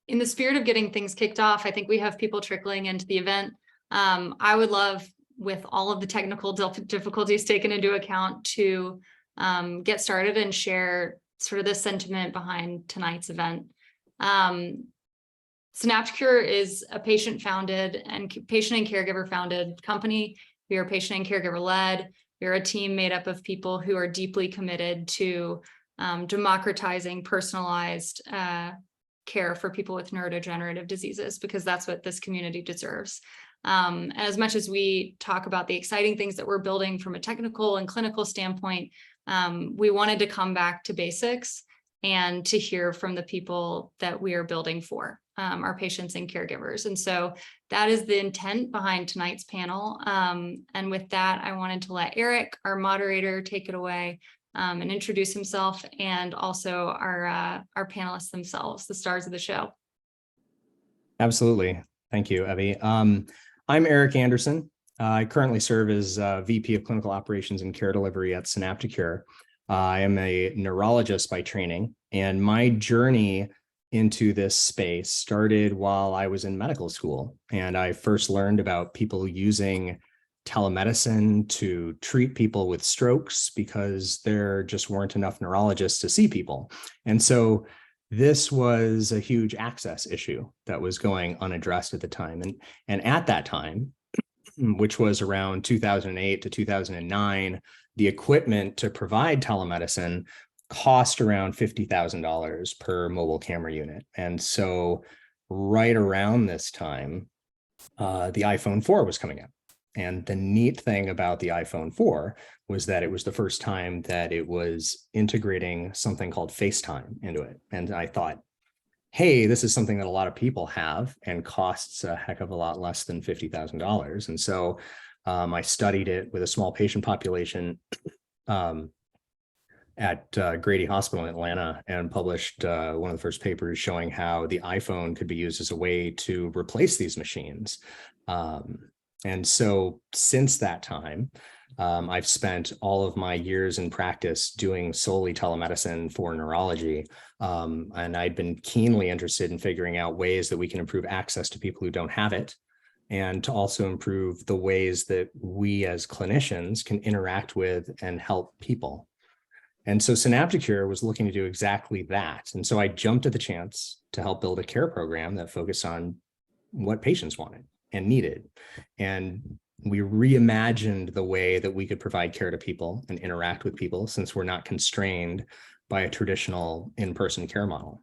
in the spirit of getting things kicked off, I think we have people trickling into the event. I would love, with all of the technical difficulties taken into account, to get started and share sort of the sentiment behind tonight's event. Synapticure is a patient-founded and patient and caregiver-founded company. We are patient and caregiver-led. We are a team made up of people who are deeply committed to democratizing personalized care for people with neurodegenerative diseases, because that's what this community deserves. As much as we talk about the exciting things that we're building from a technical and clinical standpoint, we wanted to come back to basics and to hear from the people that we are building for, our patients and caregivers. And so that is the intent behind tonight's panel. And with that, I wanted to let Eric, our moderator, take it away and introduce himself, and also our panelists themselves, the stars of the show. Absolutely. Thank you, Evie. I'm Eric Anderson. I currently serve as VP of Clinical Operations and Care Delivery at Synapticure. I am a neurologist by training, and my journey into this space started while I was in medical school. And I first learned about people using telemedicine to treat people with strokes because there just weren't enough neurologists to see people. And so this was a huge access issue that was going unaddressed at the time. And at that time, which was around 2008 to 2009, the equipment to provide telemedicine cost around $50,000 per mobile camera unit. And so right around this time, the iPhone 4 was coming out. And the neat thing about the iPhone 4 was that it was the first time that it was integrating something called FaceTime into it. And I thought, hey, this is something that a lot of people have and costs a heck of a lot less than $50,000. And so I studied it with a small patient population at Grady Hospital in Atlanta, and published one of the first papers showing how the iPhone could be used as a way to replace these machines. And so since that time, I've spent all of my years in practice doing solely telemedicine for neurology. And I'd been keenly interested in figuring out ways that we can improve access to people who don't have it, and to also improve the ways that we as clinicians can interact with and help people. And so Synapticure was looking to do exactly that. And so I jumped at the chance to help build a care program that focused on what patients wanted and needed. And we reimagined the way that we could provide care to people and interact with people, since we're not constrained by a traditional in-person care model.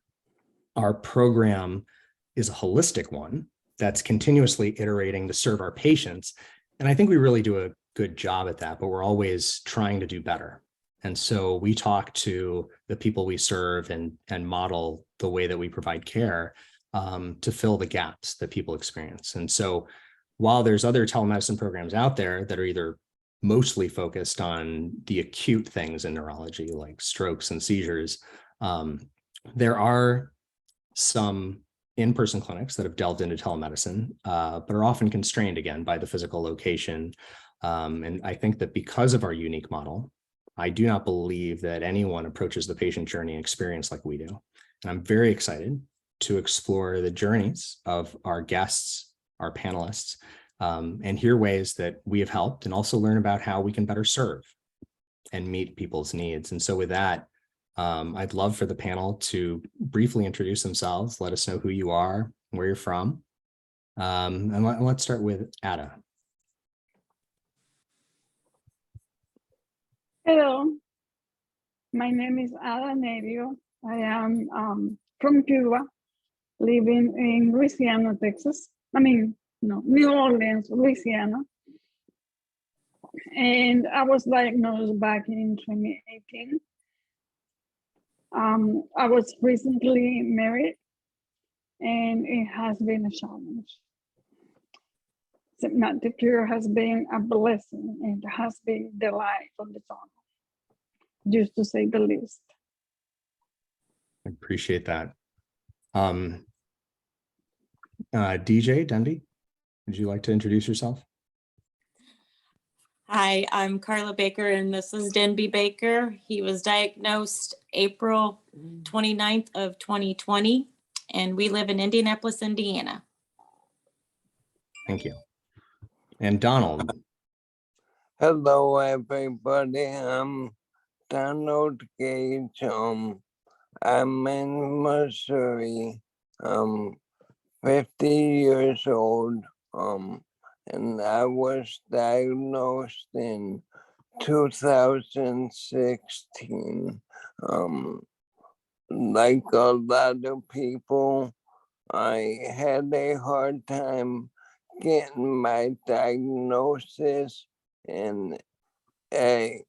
Our program is a holistic one that's continuously iterating to serve our patients. And I think we really do a good job at that, but we're always trying to do better. And so we talk to the people we serve and model the way that we provide care to fill the gaps that people experience. And so while there's other telemedicine programs out there that are either mostly focused on the acute things in neurology, like strokes and seizures, there are some in-person clinics that have delved into telemedicine, but are often constrained again by the physical location. And I think that because of our unique model, I do not believe that anyone approaches the patient journey and experience like we do. And I'm very excited to explore the journeys of our guests, our panelists, and hear ways that we have helped, and also learn about how we can better serve and meet people's needs. And so with that, I'd love for the panel to briefly introduce themselves, let us know who you are, where you're from. And let's start with Ada. Hello, my name is Ada Nerio. I am from Cuba, living in Louisiana, Texas. New Orleans, Louisiana. And I was diagnosed back in 2018. I was recently married, and it has been a challenge. Synapticure has been a blessing, and has been the light on the tunnel, just to say the least. I appreciate that. DJ, Denby, would you like to introduce yourself? Hi, I'm Carla Baker, and this is Denby Baker. He was diagnosed April 29th of 2020, and we live in Indianapolis, Indiana. Thank you. And Donald. Hello, everybody. I'm Donald Gage. I'm in Missouri. 50 years old. And I was diagnosed in 2016. Like a lot of people, I had a hard time getting my diagnosis, and I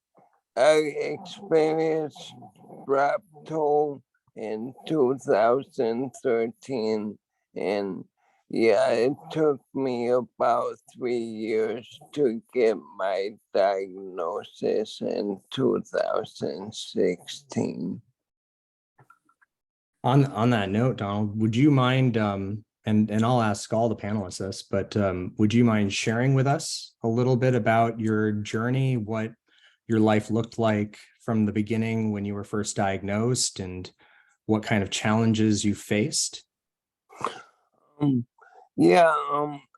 experienced Raptol in 2013, and yeah, it took me about 3 years to get my diagnosis in 2016. On that note, Donald, would you mind, and I'll ask all the panelists this, but would you mind sharing with us a little bit about your journey, what your life looked like from the beginning when you were first diagnosed, and what kind of challenges you faced? Yeah,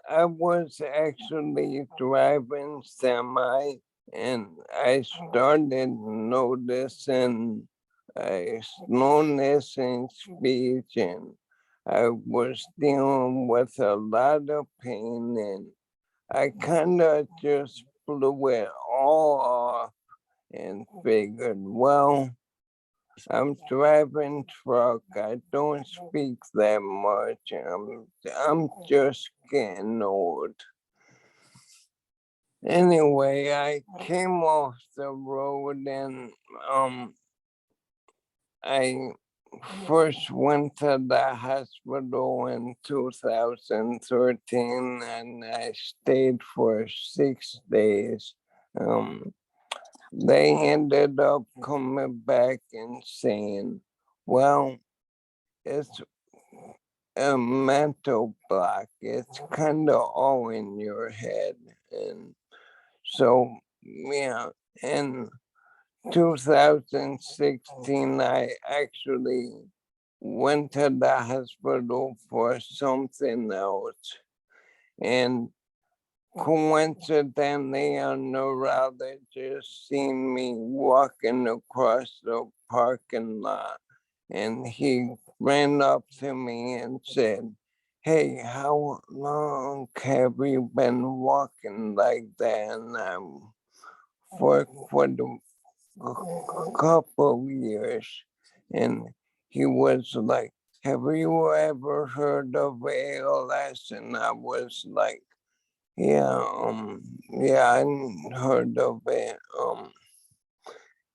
I was actually driving semi, and I started noticing a slowness in speech, and I was dealing with a lot of pain, and I kind of just blew it all off and figured, well, I'm driving truck. I don't speak that much. I'm just getting old. Anyway, I came off the road, and I first went to the hospital in 2013, and I stayed for 6 days. They ended up coming back and saying, well, it's a mental block. It's kind of all in your head. And so, yeah, in 2016, I actually went to the hospital for something else. And coincidentally, a neurologist seen me walking across the parking lot, and he ran up to me and said, "Hey, how long have you been walking like that?" And for a couple years, and he was like, "Have you ever heard of ALS?" And I was like, yeah, I heard of it.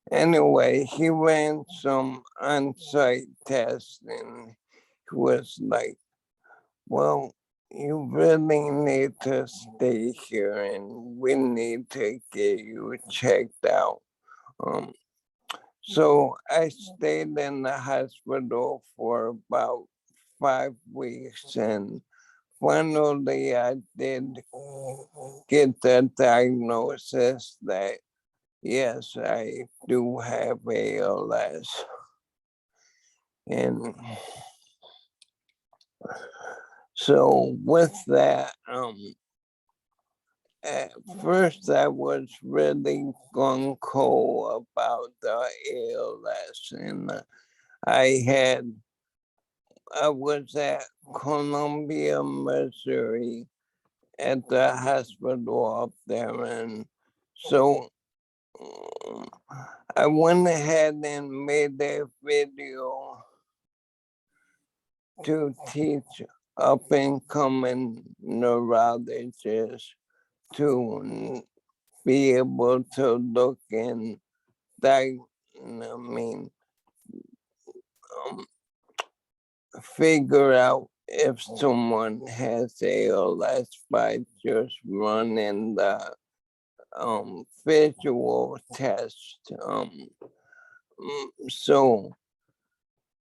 Anyway, he ran some on-site tests, and he was like, well, you really need to stay here, and we need to get you checked out. So I stayed in the hospital for about 5 weeks, and finally, I did get the diagnosis that yes, I do have ALS. And so with that, at first I was really gung-ho about the ALS, and I was at Columbia, Missouri, at the hospital up there, and so I went ahead and made a video to teach up and coming neurologists to be able to look and figure out if someone has ALS by just running the visual test. So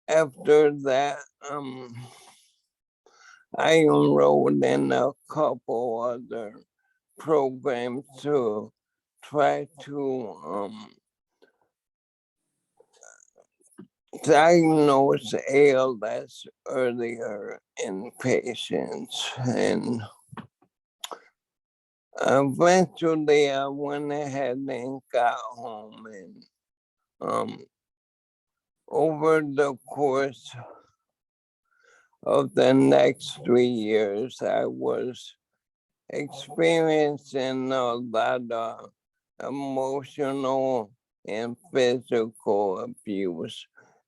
after that, I enrolled in a couple other programs to try to diagnose ALS earlier in patients, and eventually I went ahead and got home, and over the course of the next 3 years, I was experiencing a lot of emotional and physical abuse,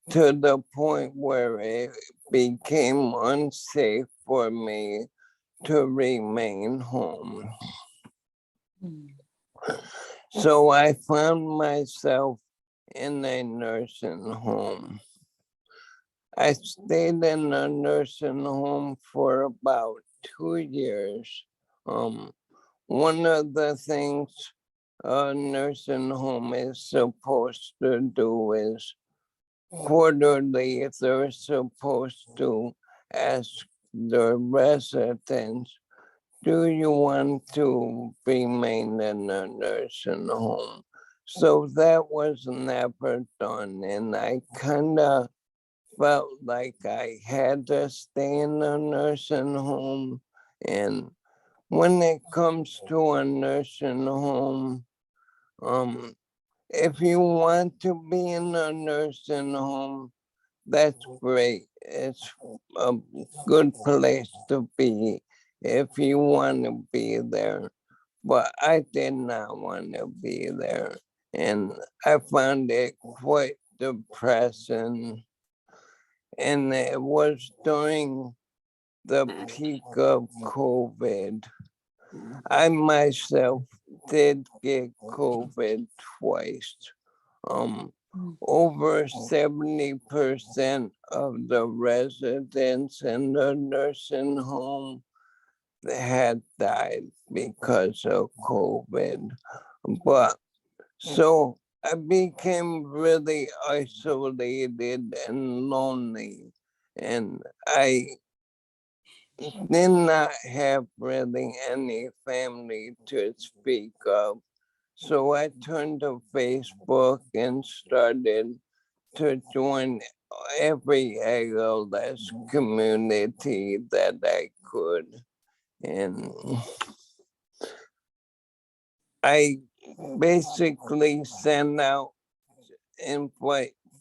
to the point where it became unsafe for me to remain home. So I found myself in a nursing home. I stayed in a nursing home for about 2 years. One of the things a nursing home is supposed to do is quarterly, they're supposed to ask the residents, do you want to remain in a nursing home? So that was never done, and I kind of felt like I had to stay in a nursing home. And when it comes to a nursing home, if you want to be in a nursing home, that's great. It's a good place to be if you want to be there. But I did not want to be there. And I found it quite depressing. And it was during the peak of COVID. I myself did get COVID twice. Over 70% of the residents in the nursing home had died because of COVID. But so I became really isolated and lonely, and I did not have really any family to speak of. So I turned to Facebook and started to join every ALS community that I could. And I basically sent out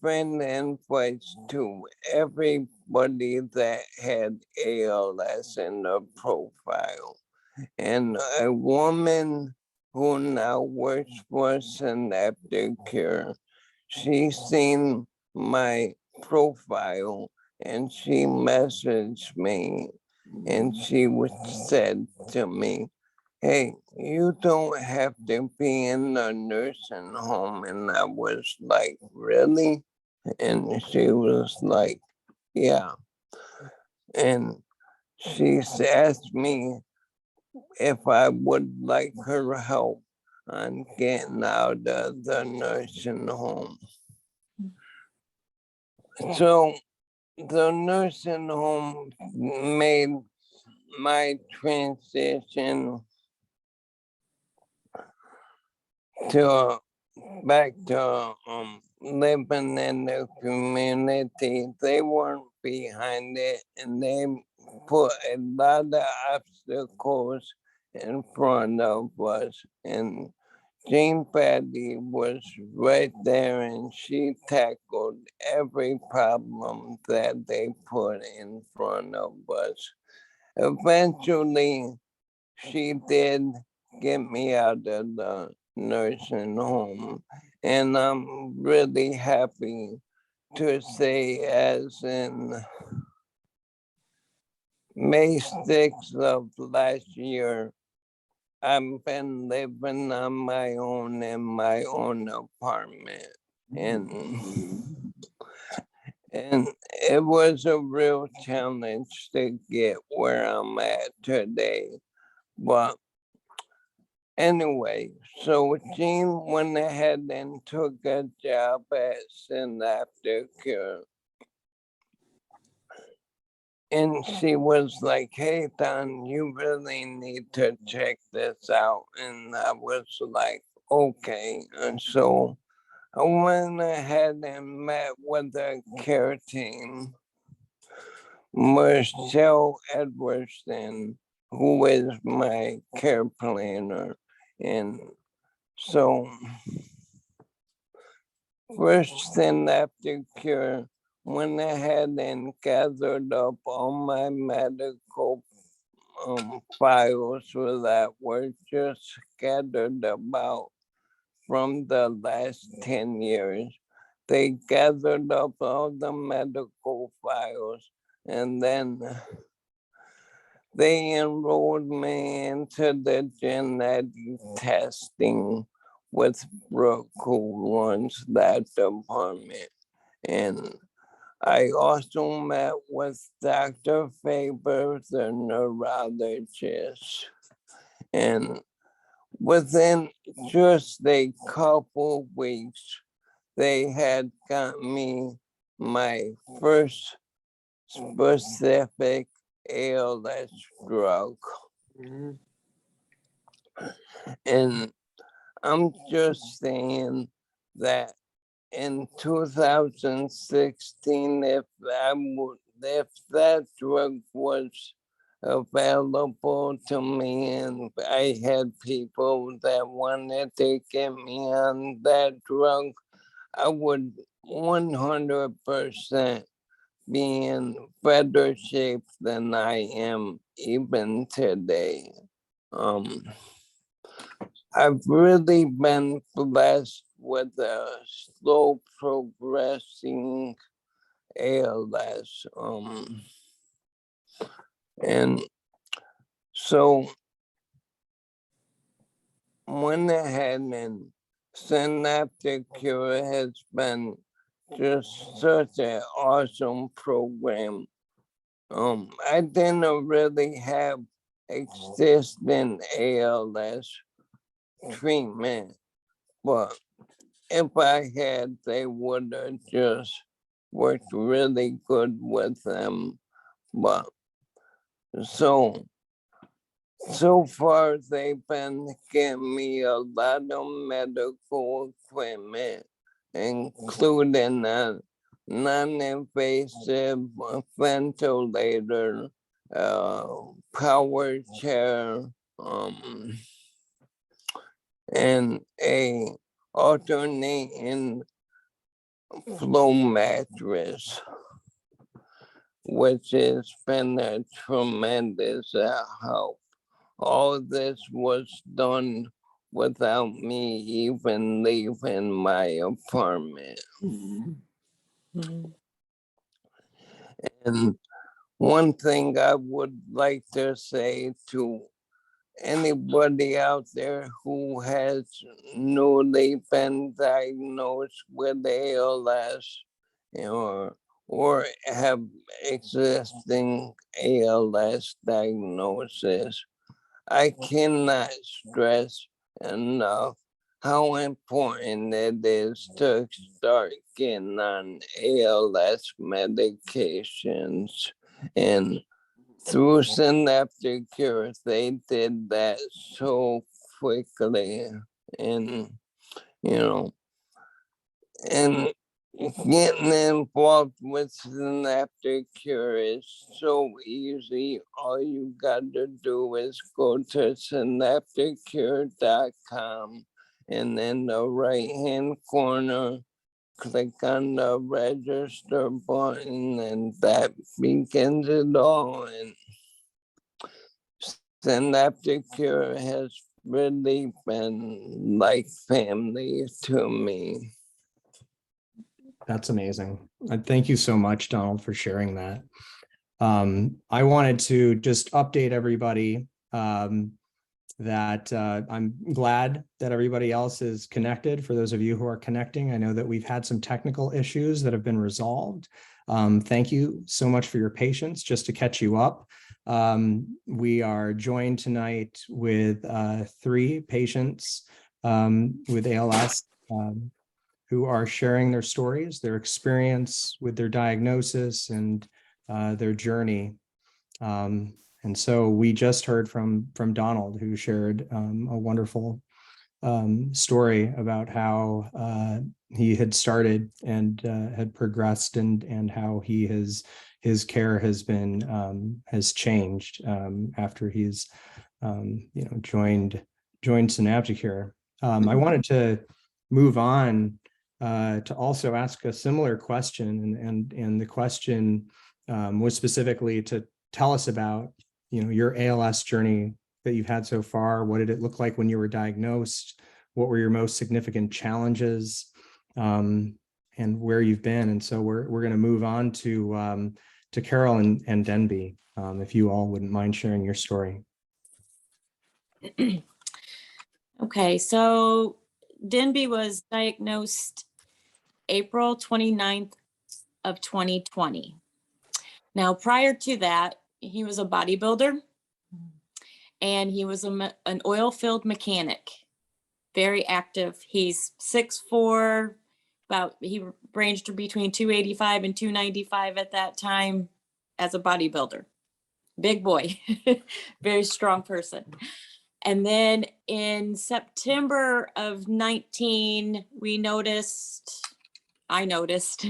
friend invites to everybody that had ALS in the profile. And a woman who now works for Synapticure, she seen my profile and she messaged me, and she said to me, hey, you don't have to be in a nursing home. And I was like, really? And she was like, yeah. And she asked me if I would like her help on getting out of the nursing home. So the nursing home made my transition to back to living in the community. They weren't behind it, and they put a lot of obstacles in front of us. And Jean Patty was right there, and she tackled every problem that they put in front of us. Eventually, she did get me out of the nursing home, and I'm really happy to say, as in May 6th of last year, I've been living on my own in my own apartment, and it was a real challenge to get where I'm at today. But anyway, so Jean went ahead and took a job at Synapticure. And she was like, hey, Don, you really need to check this out. And I was like, okay. And so I went ahead and met with the care team. Michelle Edwardson, who is my care planner. And so, first Synapticure went ahead and gathered up all my medical files that were just scattered about from the last 10 years. They gathered up all the medical files, and then they enrolled me into the genetic testing with Brooke, who runs that department. And I also met with Dr. Faber, the neurologist. And within just a couple weeks, they had got me my first specific ALS drug. And I'm just saying that in 2016, if that drug was available to me and I had people that wanted to get me on that drug, I would 100% be in better shape than I am even today. I've really been blessed with a slow progressing ALS. And so went ahead and Synapticure has been just such an awesome program. I didn't really have existing ALS treatment, but if I had, they would have just worked really good with them. But so far they've been getting me a lot of medical equipment, including a non-invasive ventilator, power chair, and a alternating flow mattress, which has been a tremendous help. All this was done without me even leaving my apartment. And one thing I would like to say to anybody out there who has newly been diagnosed with ALS or have existing ALS diagnosis, I cannot stress enough how important it is to start getting on ALS medications. And through Synapticure, they did that so quickly. And, and getting involved with Synapticure is so easy. All you got to do is go to synapticure.com, and in the right hand corner, click on the register button, and that begins it all. And Synapticure has really been like family to me. That's amazing. Thank you so much, Donald, for sharing that. I wanted to just update everybody that I'm glad that everybody else is connected. For those of you who are connecting, I know that we've had some technical issues that have been resolved. Thank you so much for your patience. Just to catch you up, we are joined tonight with 3 patients with ALS who are sharing their stories, their experience with their diagnosis, and their journey. And so we just heard from Donald, who shared a wonderful story about how he had started and had progressed, and how his care has been has changed after he's joined Synapticure. I wanted to move on to also ask a similar question, and the question was specifically to tell us about your ALS journey that you've had so far. What did it look like when you were diagnosed? What were your most significant challenges, and where you've been? And so we're going to move on to Carol and Denby, if you all wouldn't mind sharing your story. Okay, so Denby was diagnosed April 29th of 2020. Now, prior to that, he was a bodybuilder, and he was an oil-filled mechanic, very active. He's 6'4", he ranged between 285 and 295 at that time as a bodybuilder. Big boy, very strong person. And then in September of 19, I noticed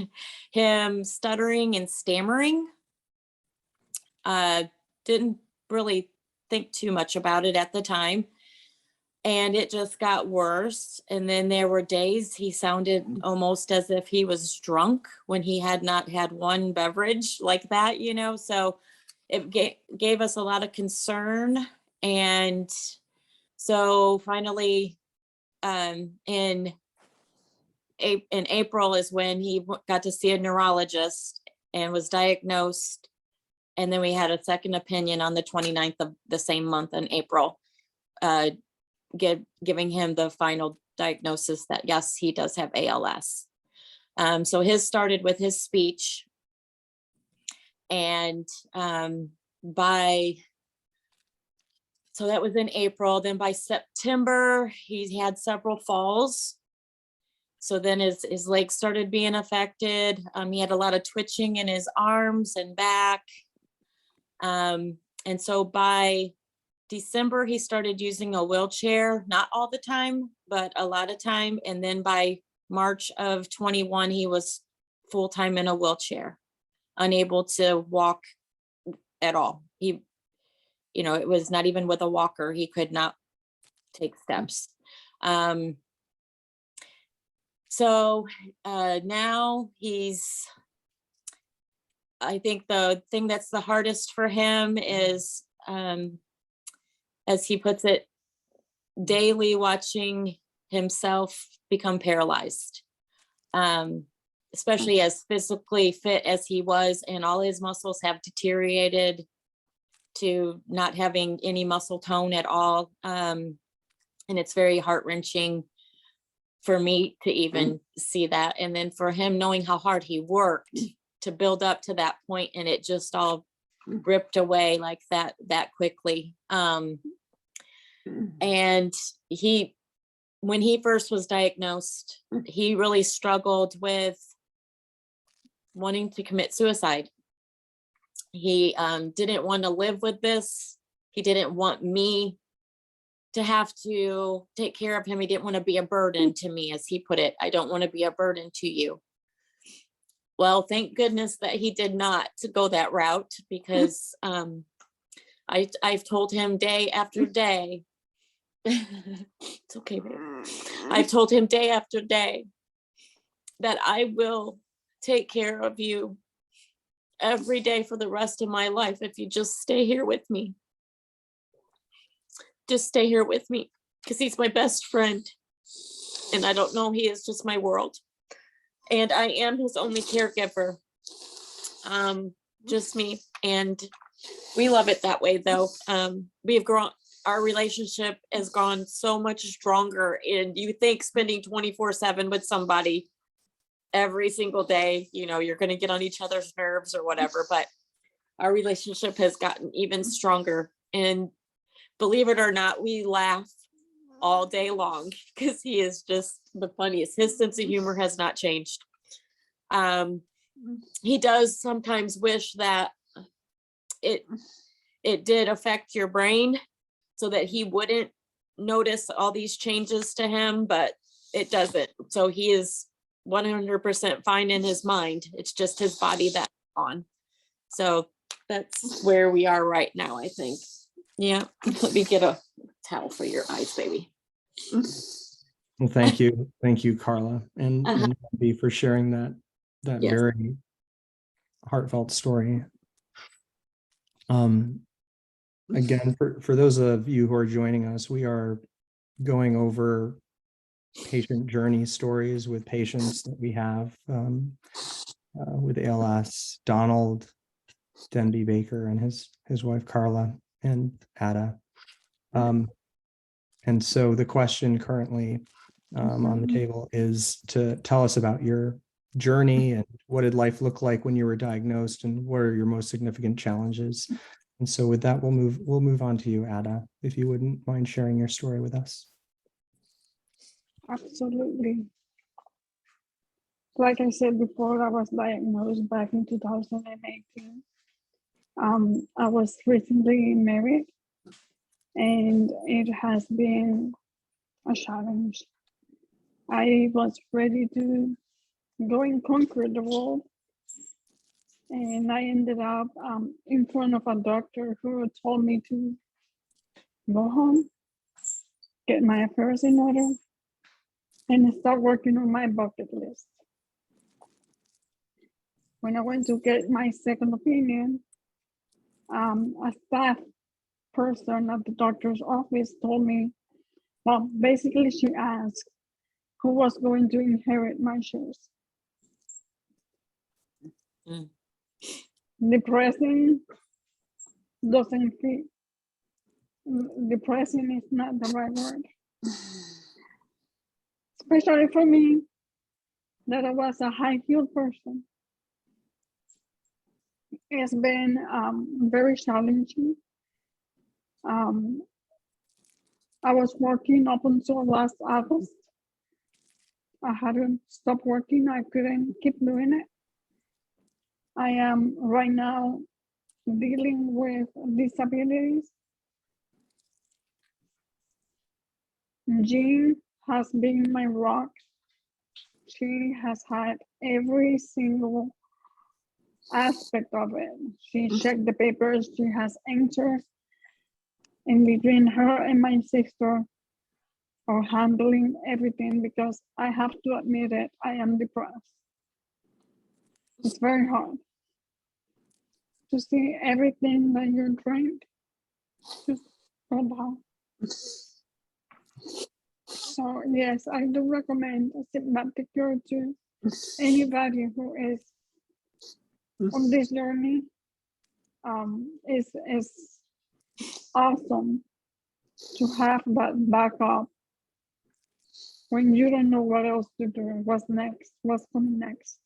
him stuttering and stammering. Didn't really think too much about it at the time. And it just got worse. And then there were days he sounded almost as if he was drunk when he had not had one beverage like that, so it gave us a lot of concern. And so finally, in April is when he got to see a neurologist and was diagnosed. And then we had a second opinion on the 29th of the same month in April, giving him the final diagnosis that yes, he does have ALS. So his started with his speech, and so that was in April. Then by September, he had several falls. So then his legs started being affected. He had a lot of twitching in his arms and back. And so by December, he started using a wheelchair, not all the time, but a lot of time. And then by March of 21, he was full-time in a wheelchair, unable to walk at all. It was not even with a walker. He could not take steps. So now I think the thing that's the hardest for him is, as he puts it, daily watching himself become paralyzed, especially as physically fit as he was, and all his muscles have deteriorated to not having any muscle tone at all. And it's very heart-wrenching for me to even see that. And then for him, knowing how hard he worked to build up to that point, and it just all ripped away like that quickly. And when he first was diagnosed, he really struggled with wanting to commit suicide. He didn't want to live with this. He didn't want me to have to take care of him. He didn't want to be a burden to me, as he put it. I don't want to be a burden to you. Well, thank goodness that he did not go that route, because I've told him day after day, it's okay, babe. I've told him day after day that I will take care of you every day for the rest of my life if you just stay here with me. Just stay here with me, because he's my best friend. And I don't know, he is just my world. And I am his only caregiver, just me. And we love it that way, though. We've grown, our relationship has gone so much stronger. And you think spending 24/7 with somebody every single day, you're going to get on each other's nerves or whatever, but our relationship has gotten even stronger. And believe it or not, we laugh all day long, because he is just the funniest. His sense of humor has not changed. He does sometimes wish that it did affect your brain, so that he wouldn't notice all these changes to him, but it doesn't. So he is 100% fine in his mind. It's just his body that's on. So that's where we are right now, I think. Yeah, let me get a towel for your eyes, baby. Well, thank you, Carla, and Evie for sharing that Yes. very heartfelt story. Again, for those of you who are joining us, we are going over patient journey stories with patients that we have with ALS. Donald Denby Baker and his wife Carla and Ada. And so the question currently on the table is to tell us about your journey and what did life look like when you were diagnosed and what are your most significant challenges. And so with that, we'll move on to you, Ada, if you wouldn't mind sharing your story with us. Absolutely. Like I said before, I was diagnosed back in 2018. I was recently married, and it has been a challenge. I was ready to go and conquer the world, and I ended up in front of a doctor who told me to go home, get my affairs in order, and start working on my bucket list. When I went to get my second opinion, a staff person at the doctor's office told me, well, basically she asked who was going to inherit my shares. Mm. Depressing doesn't fit. Depressing is not the right word. Especially for me, that I was a high-heeled person. It's been very challenging. I was working up until last August. I had to stop working. I couldn't keep doing it. I am right now dealing with disabilities. Jean has been my rock. She has had every single aspect of it. She checked the papers, she has answers. And between her and my sister are handling everything, because I have to admit it, I am depressed. It's very hard to see everything that you're trying to go down. So yes, I do recommend Synapticure to anybody who is on this journey. It's awesome to have that backup when you don't know what else to do, what's next, what's coming next.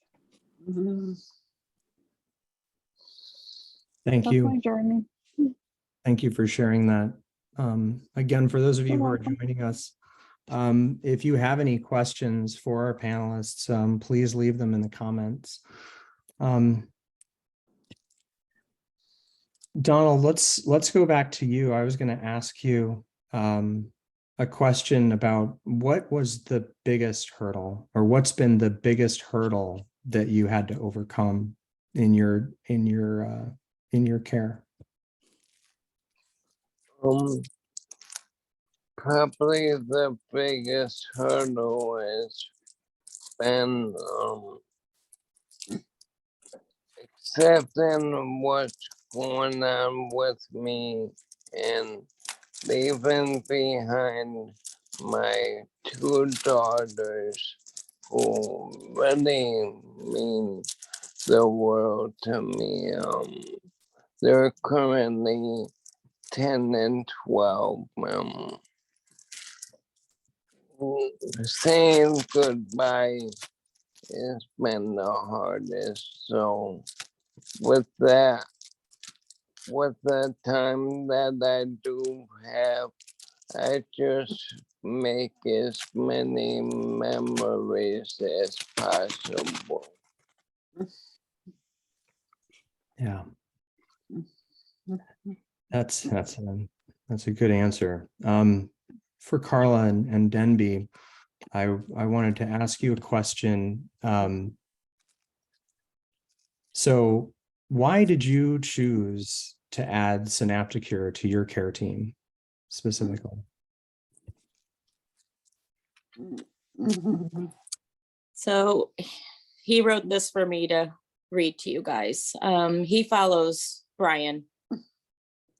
Thank That's my you. journey. Thank you for sharing that. Again, for those of you You're who are welcome. joining us, if you have any questions for our panelists, please leave them in the comments. Donald, let's go back to you. I was going to ask you a question about what was the biggest hurdle, or what's been the biggest hurdle that you had to overcome in your care. Probably the biggest hurdle has been accepting what's going on with me and leaving behind my two daughters who really mean the world to me. They're currently 10 and 12. Saying goodbye has been the hardest. So with that, with the time that I do have, I just make as many memories as possible. Yeah, that's a good answer. for Carla and Denby, I wanted to ask you a question. So why did you choose to add Synapticure to your care team specifically? So he wrote this for me to read to you guys. He follows Brian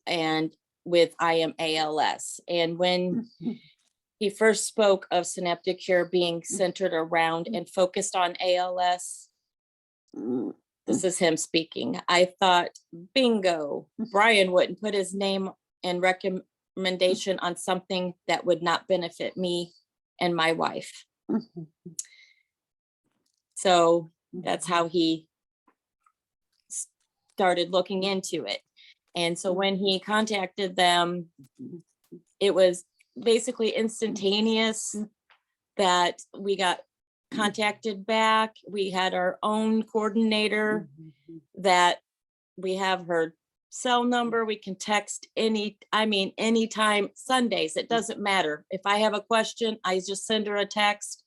and with I am ALS. And when he first spoke of Synapticure being centered around and focused on ALS, this is him speaking. I thought, bingo, Brian wouldn't put his name and recommendation on something that would not benefit me and my wife. So that's how he started looking into it. And so when he contacted them, it was basically instantaneous that we got contacted back. We had our own coordinator that we have her cell number. We can text anytime, Sundays, it doesn't matter. If I have a question, I just send her a text.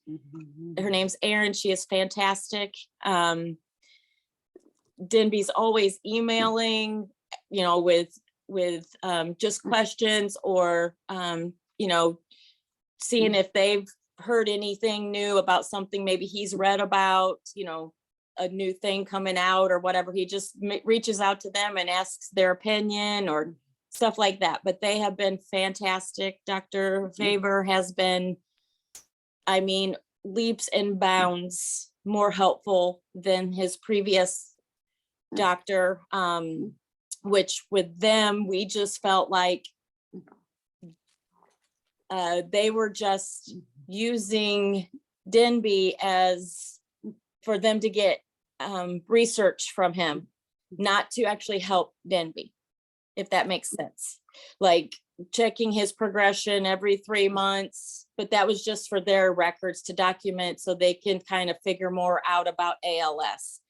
Her name's Erin. She is fantastic. Denby's always emailing, with just questions or, seeing if they've heard anything new about something maybe he's read about, a new thing coming out or whatever. He just reaches out to them and asks their opinion or stuff like that. But they have been fantastic. Dr. Faber has been, leaps and bounds more helpful than his previous doctor, which with them, we just felt like they were just using Denby as for them to get research from him, not to actually help Denby, if that makes sense. Like checking his progression every 3 months, but that was just for their records to document so they can kind of figure more out about ALS,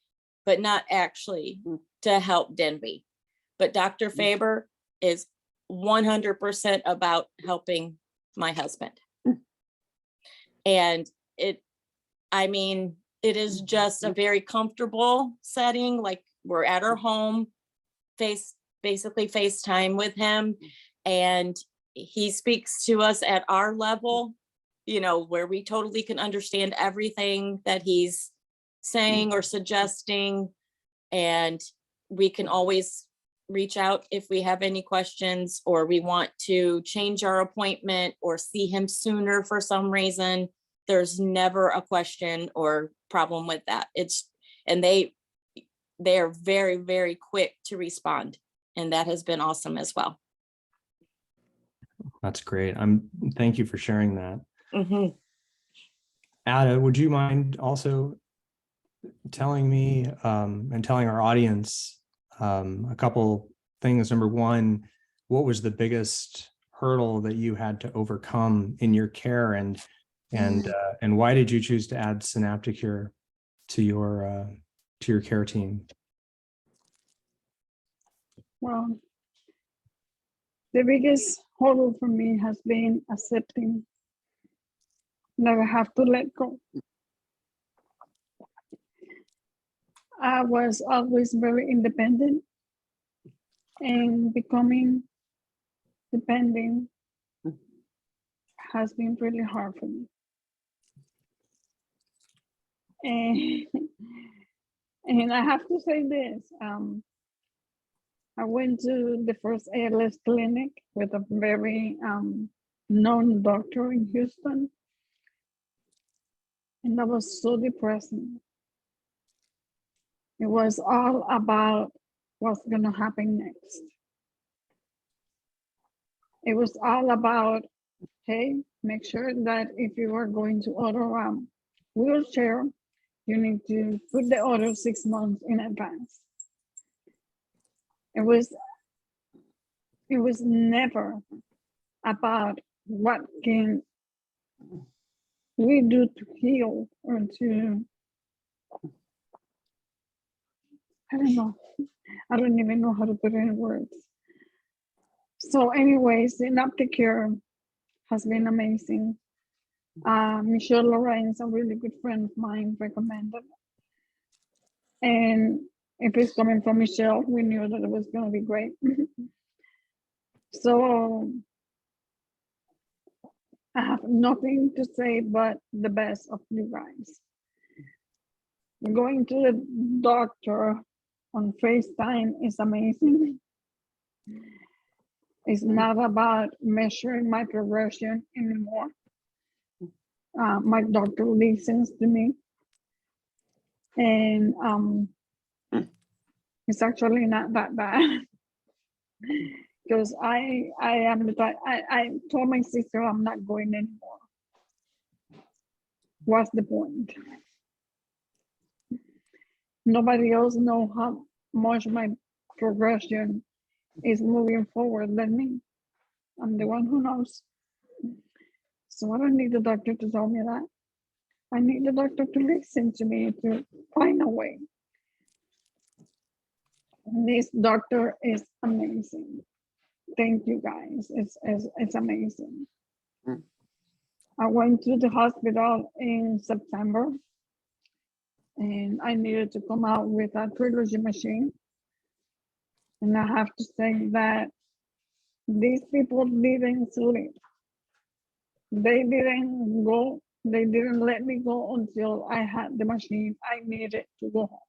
but not actually to help Denby. But Dr. Faber is 100% about helping my husband. And it is just a very comfortable setting. Like we're at our home, basically FaceTime with him. And he speaks to us at our level, where we totally can understand everything that he's saying or suggesting. And we can always reach out if we have any questions or we want to change our appointment or see him sooner for some reason. There's never a question or problem with that. And they are very, very quick to respond. And that has been awesome as well. That's great. Thank you for sharing that. Mm-hmm. Ada, would you mind also telling me and telling our audience a couple things? Number one, what was the biggest hurdle that you had to overcome in your care, and why did you choose to add Synapticure to your care team? Well, the biggest hurdle for me has been accepting that I have to let go. I was always very independent, and becoming dependent has been really hard for me. And I have to say this, I went to the first ALS clinic with a very known doctor in Houston, and that was so depressing. It was all about what's gonna happen next. It was all about, hey, make sure that if you are going to order a wheelchair, you need to put the order 6 months in advance. It was never about what can we do to heal or to, I don't know. I don't even know how to put it in words. So anyways, Synapticure has been amazing. Michelle Lawrence, a really good friend of mine, recommended. And if it's coming from Michelle, we knew that it was going to be great. So I have nothing to say but the best of you guys. Going to the doctor on FaceTime is amazing. It's not about measuring my progression anymore. My doctor listens to me, and it's actually not that bad. Because I am the type, I told my sister I'm not going anymore. What's the point? Nobody else knows how much my progression is moving forward than me. I'm the one who knows. So I don't need the doctor to tell me that. I need the doctor to listen to me, to find a way. This doctor is amazing. Thank you guys. It's amazing. Mm. I went to the hospital in September and I needed to come out with a trilogy machine. And I have to say that these people didn't sleep. They didn't let me go until I had the machine I needed to go home.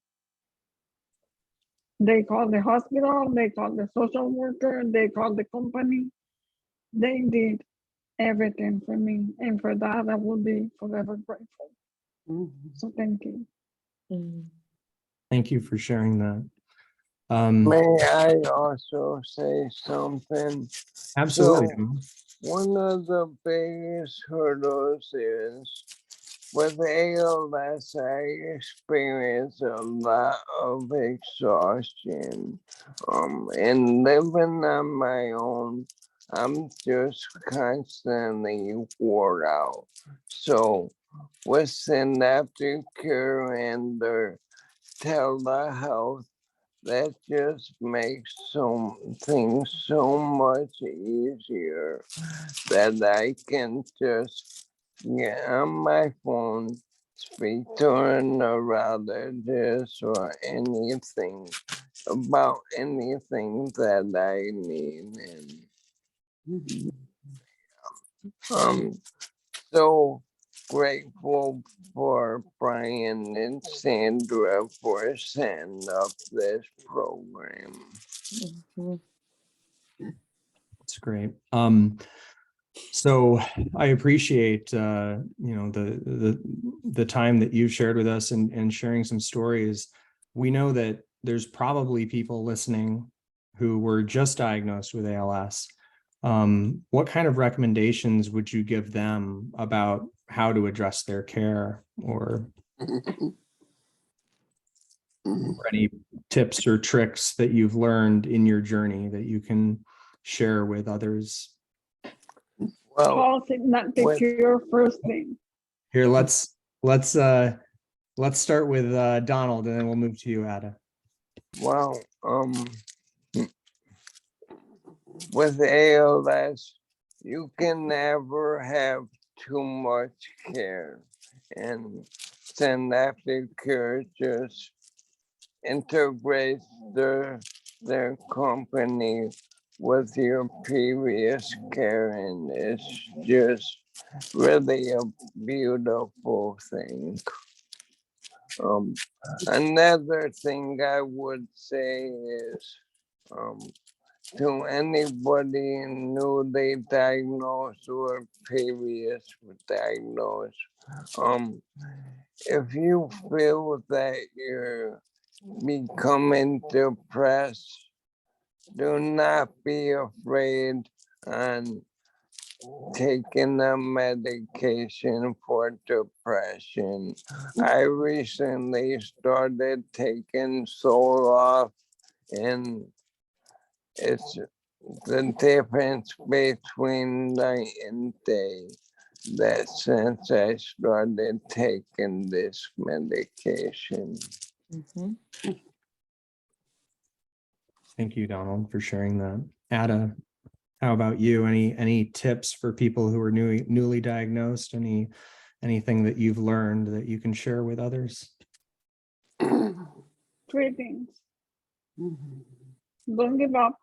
They called the hospital, they called the social worker, they called the company. They did everything for me. And for that, I will be forever grateful. So thank you. Thank you for sharing that. May I also say something? Absolutely. So, one of the biggest hurdles is with ALS, I experience a lot of exhaustion. And living on my own, I'm just constantly wore out. So, with Synapticure and their telehealth, that just makes things so much easier that I can just get on my phone, speak to a neurologist or anything about anything that I need. And I'm so grateful for Brian and Sandra for setting up this program. That's great. So I appreciate the time that you've shared with us and sharing some stories. We know that there's probably people listening who were just diagnosed with ALS. What kind of recommendations would you give them about how to address their care, or any tips or tricks that you've learned in your journey that you can share with others? Well, Call Synapticure first thing. Here, let's start with Donald, and then we'll move to you, Ada. well, with ALS, you can never have too much care, and Synapticure just integrates their company with your previous care, and it's just really a beautiful thing. Another thing I would say is, to anybody newly diagnosed or previous diagnosed, if you feel that you're becoming depressed, do not be afraid on taking a medication for depression. I recently started taking Zoloft, and it's the difference between night and day that since I started taking this medication. Thank you, Donald, for sharing that. Ada, How about you? Any tips for people who are newly diagnosed? Anything that you've learned that you can share with others? 3 things. Don't give up.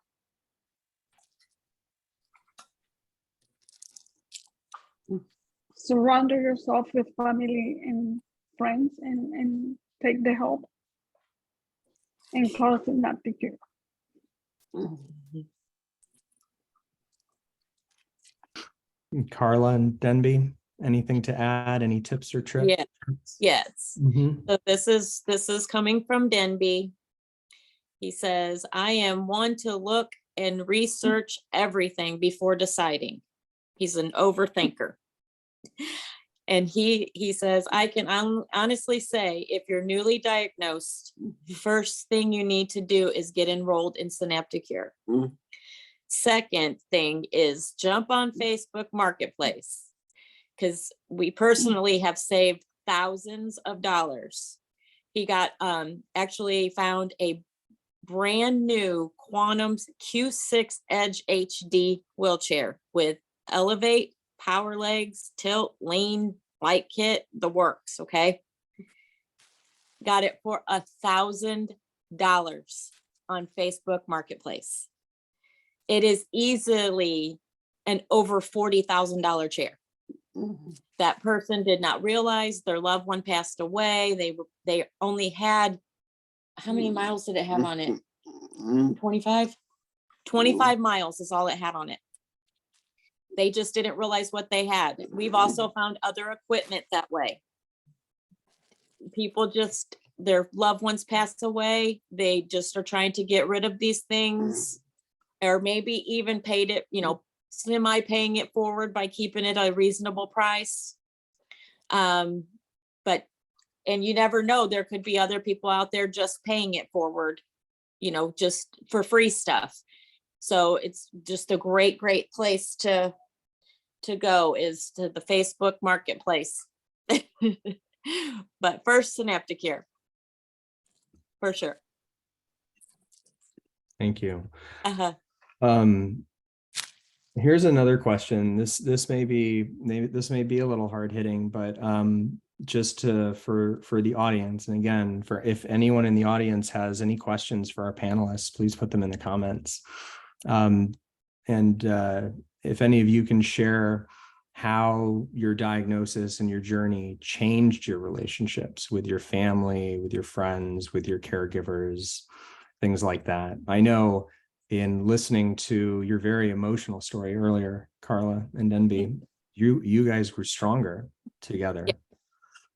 Surround yourself with family and friends and take the help. And call Synapticure. Carla and Denby, anything to add? Any tips or tricks? Yeah. Yes. Mhm. So this is coming from Denby. He says, I am one to look and research everything before deciding. He's an overthinker. And he says, I can honestly say, if you're newly diagnosed, first thing you need to do is get enrolled in Synapticure. Second thing is jump on Facebook Marketplace, because we personally have saved thousands of dollars. He got actually found a brand new Quantum Q6 Edge HD wheelchair with elevate, power legs, tilt, lean, light kit, the works. Okay. Got it for $1,000 on Facebook Marketplace. It is easily an over $40,000 chair. That person did not realize their loved one passed away. They only had, how many miles did it have on it? 25? 25 miles is all it had on it. They just didn't realize what they had. We've also found other equipment that way. People just, their loved ones passed away. They just are trying to get rid of these things, or maybe even paid it, you know, semi paying it forward by keeping it a reasonable price. But, and you never know, there could be other people out there just paying it forward, you know, just for free stuff. So it's just a great place to go, is to the Facebook Marketplace. But first, Synapticure, for sure. Thank you. Uh-huh. Here's another question. This may be a little hard hitting, but just for the audience, and again, for if anyone in the audience has any questions for our panelists, please put them in the comments. If any of you can share how your diagnosis and your journey changed your relationships with your family, with your friends, with your caregivers, things like that. I know in listening to your very emotional story earlier, Carla and Denby, you guys were stronger together. Yeah.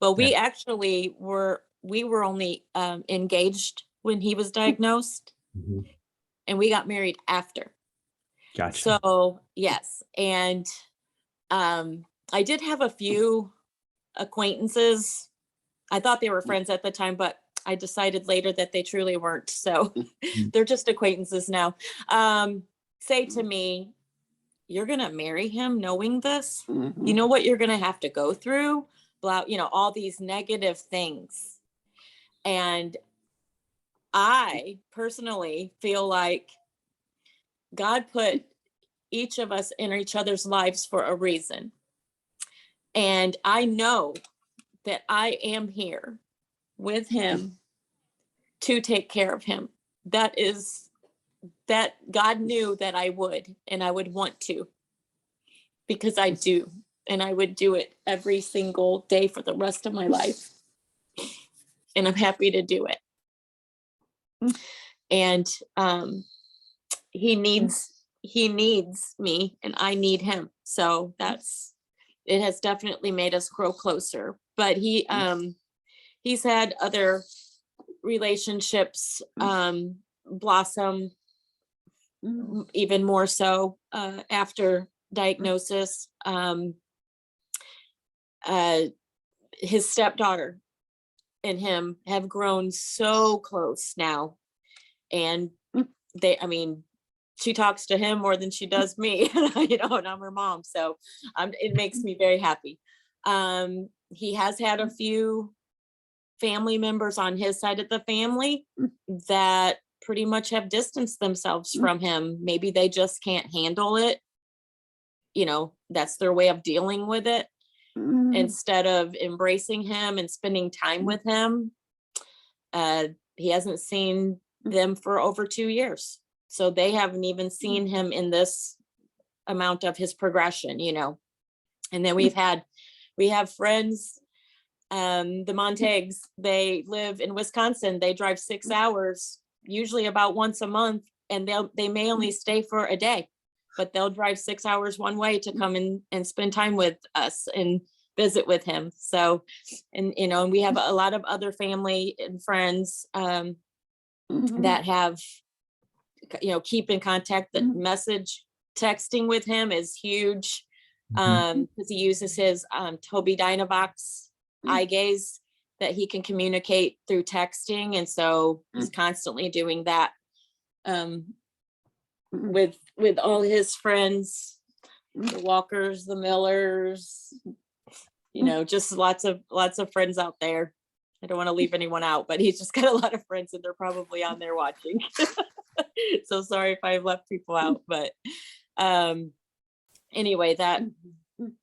Well, we actually were only engaged when he was diagnosed, and we got married after. Gotcha. So yes, and I did have a few acquaintances. I thought they were friends at the time, but I decided later that they truly weren't. So they're just acquaintances now. Say to me, you're going to marry him knowing this? You know what you're going to have to go through? Blah, you know, all these negative things. And I personally feel like God put each of us in each other's lives for a reason. And I know that I am here with him to take care of him. That God knew that I would, and I would want to, because I do, and I would do it every single day for the rest of my life. And I'm happy to do it. And he needs me, and I need him. So it has definitely made us grow closer. But he's had other relationships blossom even more so after diagnosis. His stepdaughter and him have grown so close now, and she talks to him more than she does me, you know, and I'm her mom. So it makes me very happy. He has had a few family members on his side of the family that pretty much have distanced themselves from him. Maybe they just can't handle it. You know, that's their way of dealing with it. Instead of embracing him and spending time with him, he hasn't seen them for over 2 years. So they haven't even seen him in this amount of his progression, you know. And then we have friends, the Montagues, they live in Wisconsin. They drive 6 hours, usually about once a month, and they may only stay for a day, but they'll drive 6 hours one way to come in and spend time with us and visit with him. So, and you know, and we have a lot of other family and friends that have, you know, keep in contact. The message texting with him is huge, because he uses his Tobii Dynavox eye gaze that he can communicate through texting, and so he's constantly doing that with all his friends, the Walkers, the Millers, you know, just lots of friends out there. I don't want to leave anyone out, but he's just got a lot of friends, and they're probably on there watching. So sorry if I've left people out, but anyway,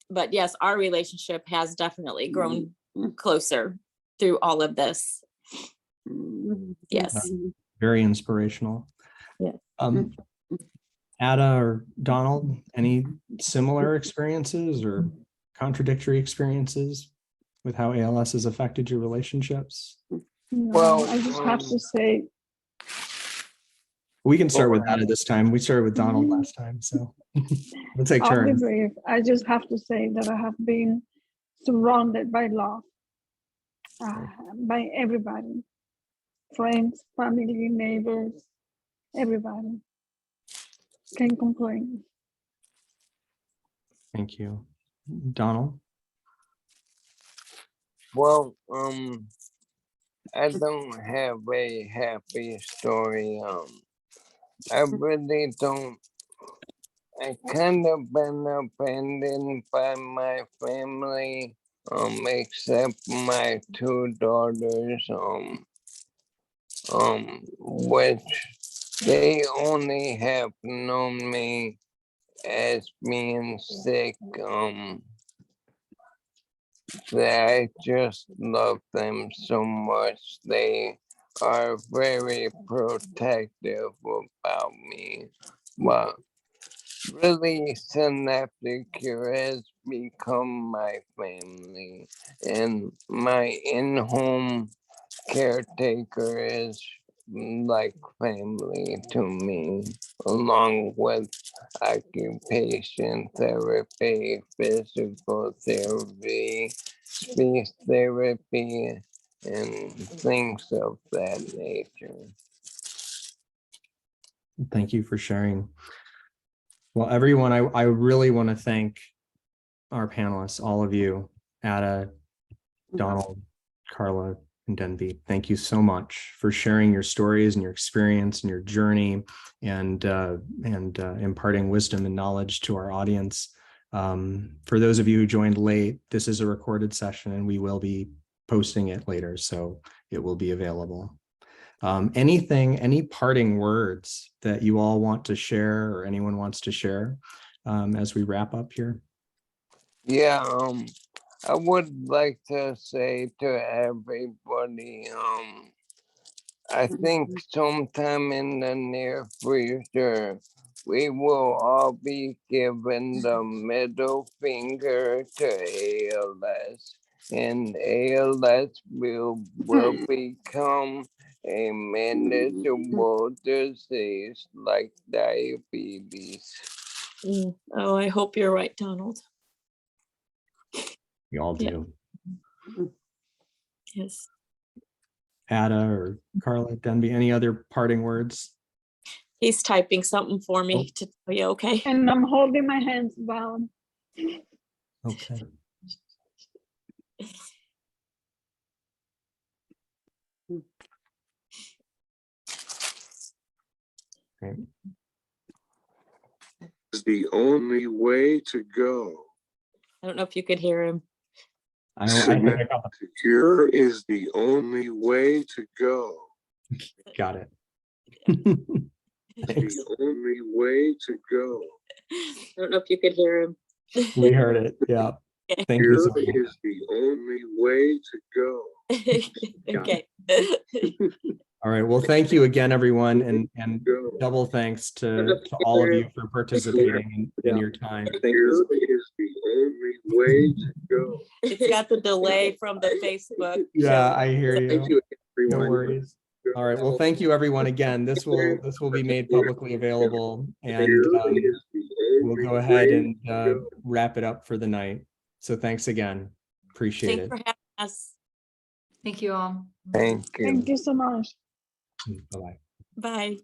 but yes, our relationship has definitely grown closer through all of this. Yes. Very inspirational. Yeah. Ada or Donald, any similar experiences or contradictory experiences with how ALS has affected your relationships? Well, I just have to say, We can start with Ada this time. We started with Donald last time, so we'll take I'll be turns. brief. I just have to say that I have been surrounded by love, by everybody, friends, family, neighbors, everybody. Can't complain. Thank you. Donald? Well, I don't have a happy story. I really don't. I kind of been abandoned by my family, except my 2 daughters, which they only have known me as being sick, that I just love them so much. They are very protective about me, but really Synapticure has become my family, and my in-home caretaker is like family to me, along with occupation therapy, physical therapy, speech therapy, and things of that nature. Thank you for sharing. Well, everyone, I really want to thank our panelists, all of you, Ada, Donald, Carla, and Denby. Thank you so much for sharing your stories and your experience and your journey, and imparting wisdom and knowledge to our audience. For those of you who joined late, this is a recorded session, and we will be posting it later, so it will be available. Any parting words that you all want to share, or anyone wants to share, as we wrap up here? Yeah, I would like to say to everybody, I think sometime in the near future, we will all be given the middle finger to ALS, and ALS will become a manageable disease like diabetes. Oh, I hope you're right, Donald. We all Yeah. do. Yes. Ada or Carla, Denby, any other parting words? He's typing something for me to tell you, okay? And I'm holding my hands down. Okay. Great. Is the only way to go. I don't know if you could hear him. Synapticure is the only way to go. Got it. Thanks. The only way to go. I don't know if you could hear him. We heard it. Yeah. Thank you Here so much. is the only way to go. Okay. All right. Well, thank you again, everyone, and Go. double thanks to all of you for participating in your time. Here is the only way to go. It's got the delay from the Facebook. Yeah, show. I hear Thank you. you, No everyone. worries. All right. Well, thank you, everyone. Again, this will be made publicly available, and Here is the we'll only go ahead way and to go. wrap it up for the night. So thanks again. Appreciate Thanks it. for having us. Thank you all. Thank you. Thank you so much. Bye-bye. Bye.